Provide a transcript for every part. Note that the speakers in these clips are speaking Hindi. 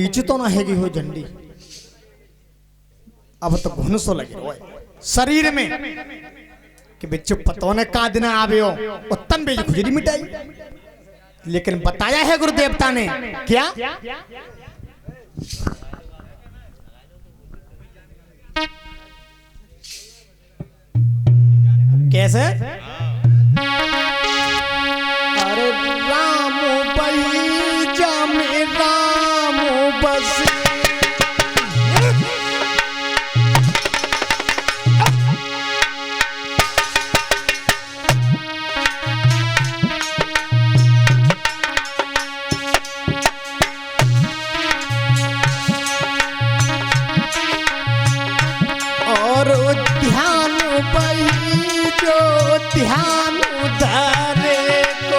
नीचे तो ना हैगी हो झंडी अब तो घुनसो लगे हो शरीर में कि बिच्चू पतो ने का दिन आवे हो उत्तम बेज खुजरी मिटाई। लेकिन बताया है गुरु देवता ने क्या कैसे अरे राम बही जामे राम बस ध्यान धरे को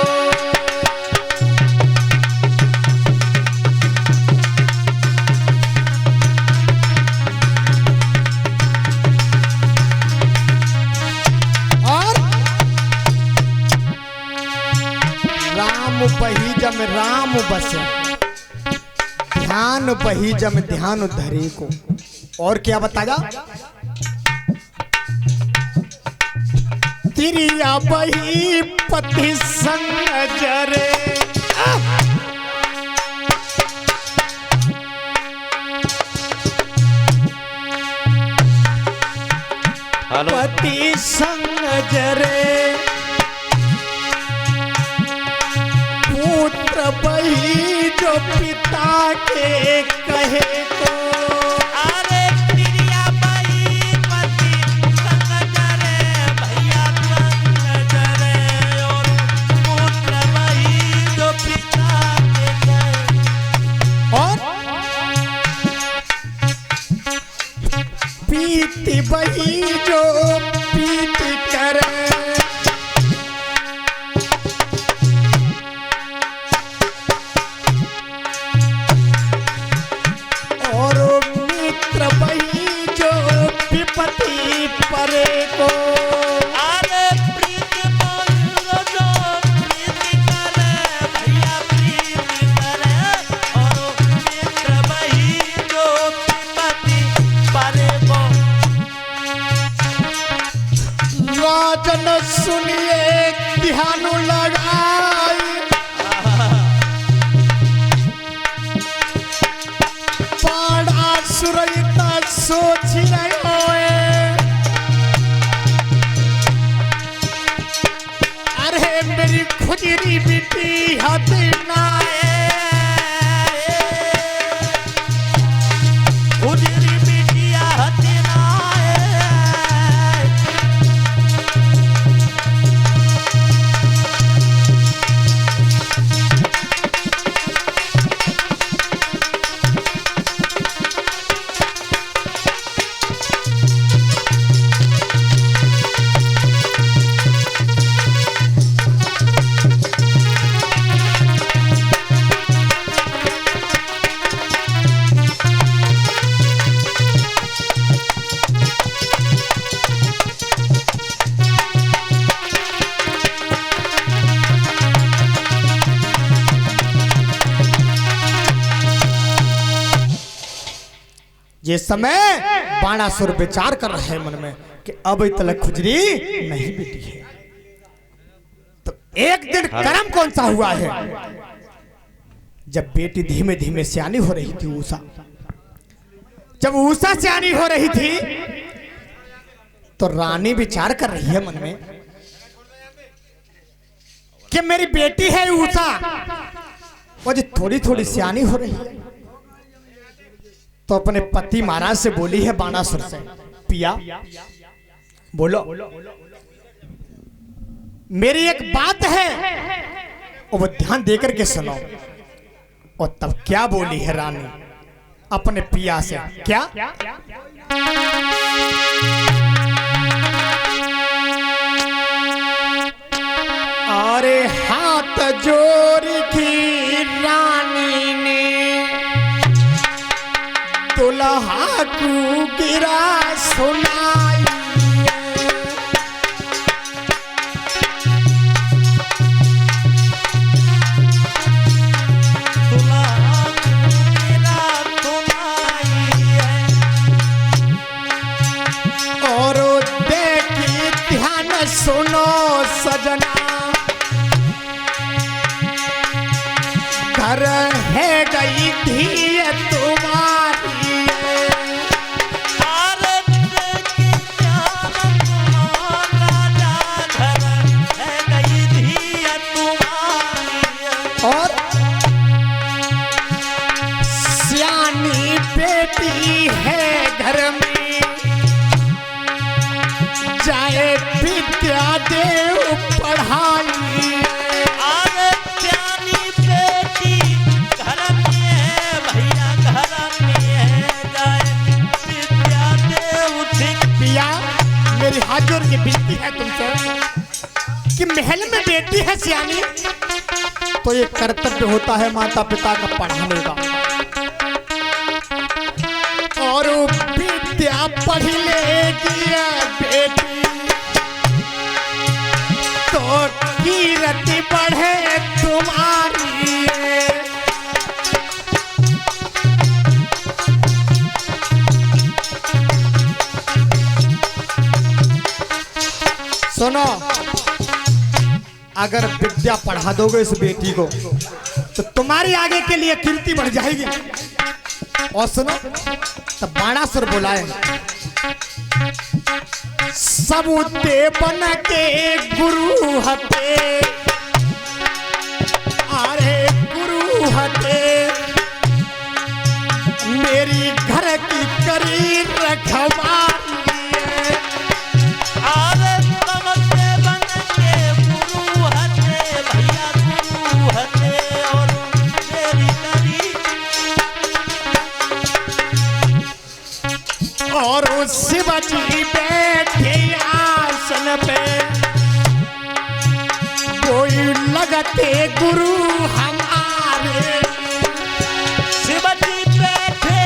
और राम बही जम राम बसे ध्यान बही जम ध्यान धरे को। और क्या बताया तिरिया बही पति संग जरे पति संग जरे पुत्र बही जो पिता के कहे को। पीति बही जो पीति करे और मित्र बही जो विपत्ति परे को। अरे प्रीति जो प्रीति करे भैया प्रीति करे और मित्र बही जो विपत्ति परे को। राजन सुनिए ध्यान लगाई पाड़ा सुरयिता सोच रहे अरे मेरी खुजरी बेटी हाथ ना खुजरी बेटी हाथ ना जिस समय बाणासुर विचार कर रहे हैं मन में कि अब तक खुजरी नहीं बेटी है तो एक दिन कर्म कौन सा हुआ है जब बेटी धीमे धीमे सियानी हो रही थी उषा। जब उषा सियानी हो रही थी तो रानी विचार कर रही है मन में कि मेरी बेटी है उषा वो जो थोड़ी थोड़ी सियानी हो रही है। तो अपने पति महाराज से बोली है बाणासुर से पिया बोलो मेरी एक बात है और वो ध्यान देकर के सुनो। और तब क्या बोली है रानी अपने पिया से क्या अरे हाथ जोड़ की रानी ने दुल्हा को गिरा सुनाई दुल्हा को गिरा बेटी है घर में, जाए विद्या देव पढ़ाई। अरे प्यारी बेटी घर में है भैया, घर में है, जाए विद्या देव ठीक। पिया मेरी हाथ जोड़ के विनती है तुमसे कि महल में बेटी है सियानी, तो ये कर्तव्य होता है माता पिता का पढ़ाने का। और विद्या पढ़ लेगी बेटी तो कीर्ति बढ़े तुम्हारी। सुनो, अगर विद्या पढ़ा दोगे इस बेटी को तो तुम्हारी आगे के लिए कीर्ति बढ़ जाएगी। और सुनो, तो बाणासुर बुलाए सब देवन के गुरु हते, अरे गुरु हते, मेरी घर की करी रखवाली। अरे तमसे बन के गुरु हते भैया, गुरु हते और मेरी करी। और शिवजी बैठे आसन पे, कोई लगते गुरु हमारे। शिवजी बैठे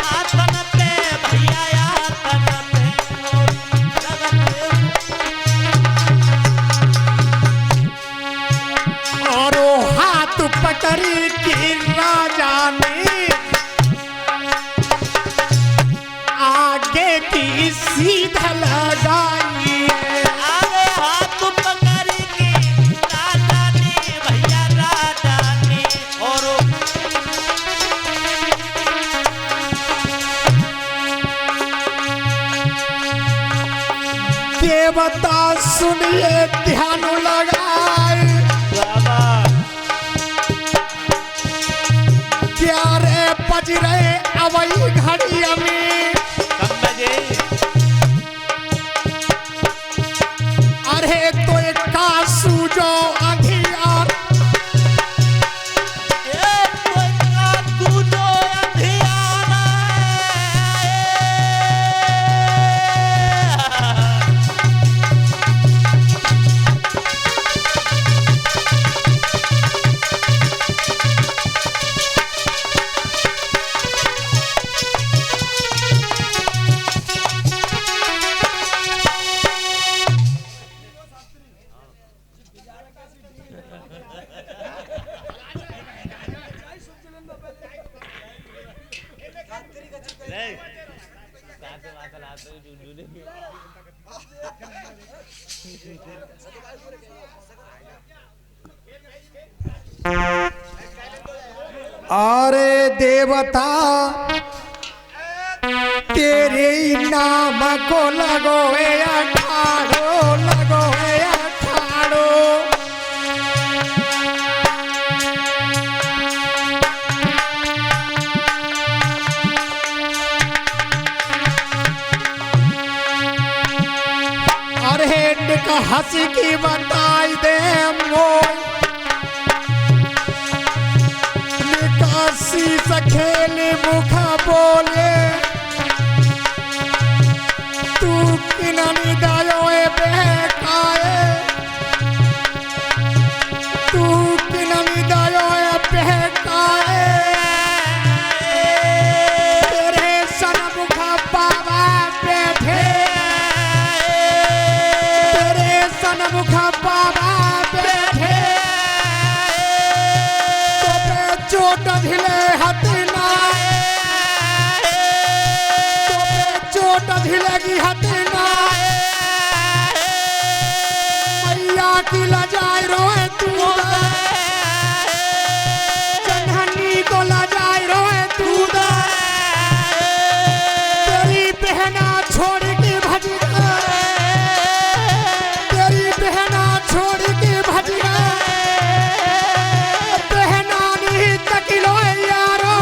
आसन पे भैया, आसन पे और लगते। और वो हाथ पकड़ी की राजा ने आगे की सीधा लगाई। अरे हाथ पकड़ के राजा ने भैया, राजा ने और देवता सुनिए ध्यान लगाए, ग्यारह बज रहे अवई घड़िया में। कब बजे? अरे तो एक का सूजो अंधियार, कोई का तू जो अंधियारा है। अरे देवता तेरे ही नाम को लगोए अखाड़ो, लगोए अखाड़ो। अरे का हंसी की बताई दे मोल, निकासी सखेली मुखा बोले, तू किननी दायोए बहकाए, तू किननी दायोए बहकाए। तेरे सन मुखा बाबा बैठे, तेरे सन मुखा बाबा बैठे, चोट ढिले हथना, चोट ढिलेगी हथना। मैया की लजाए रोए तू, चंदनी को लजाए रोए तू। तेरी बहना छोड़ के भज गए, तेरी बहना छोड़ के भज गए। बहना नहीं तकिलो यारो,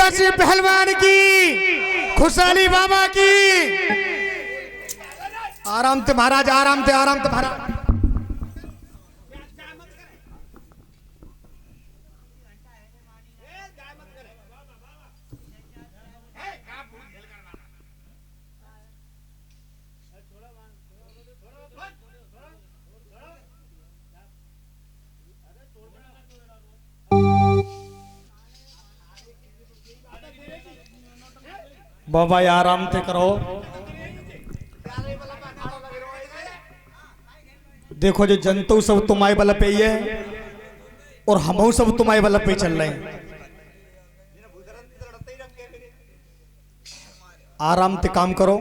हीरा सिंह पहलवान की, खुशहाली बाबा की। आराम से महाराज, आराम से महाराज। बाबा आराम से करो। देखो जो जनता सब तुम्हारे बल पे ही है और हम सब तुम्हारे बल पे चल रहे हैं। आराम से काम करो।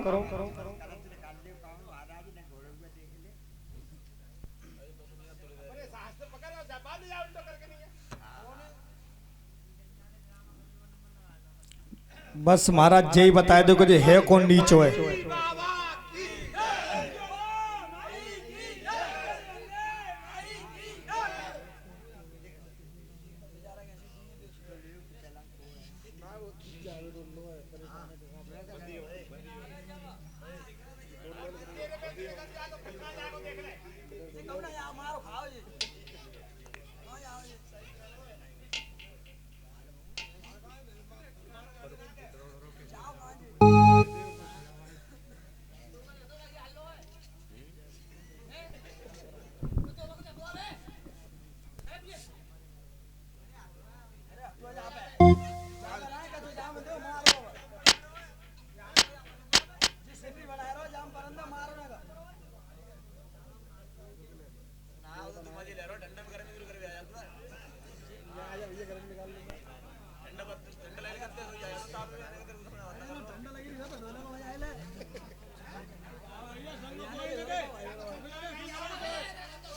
बस महाराज जय बताए दो कि है कौन नीचो है।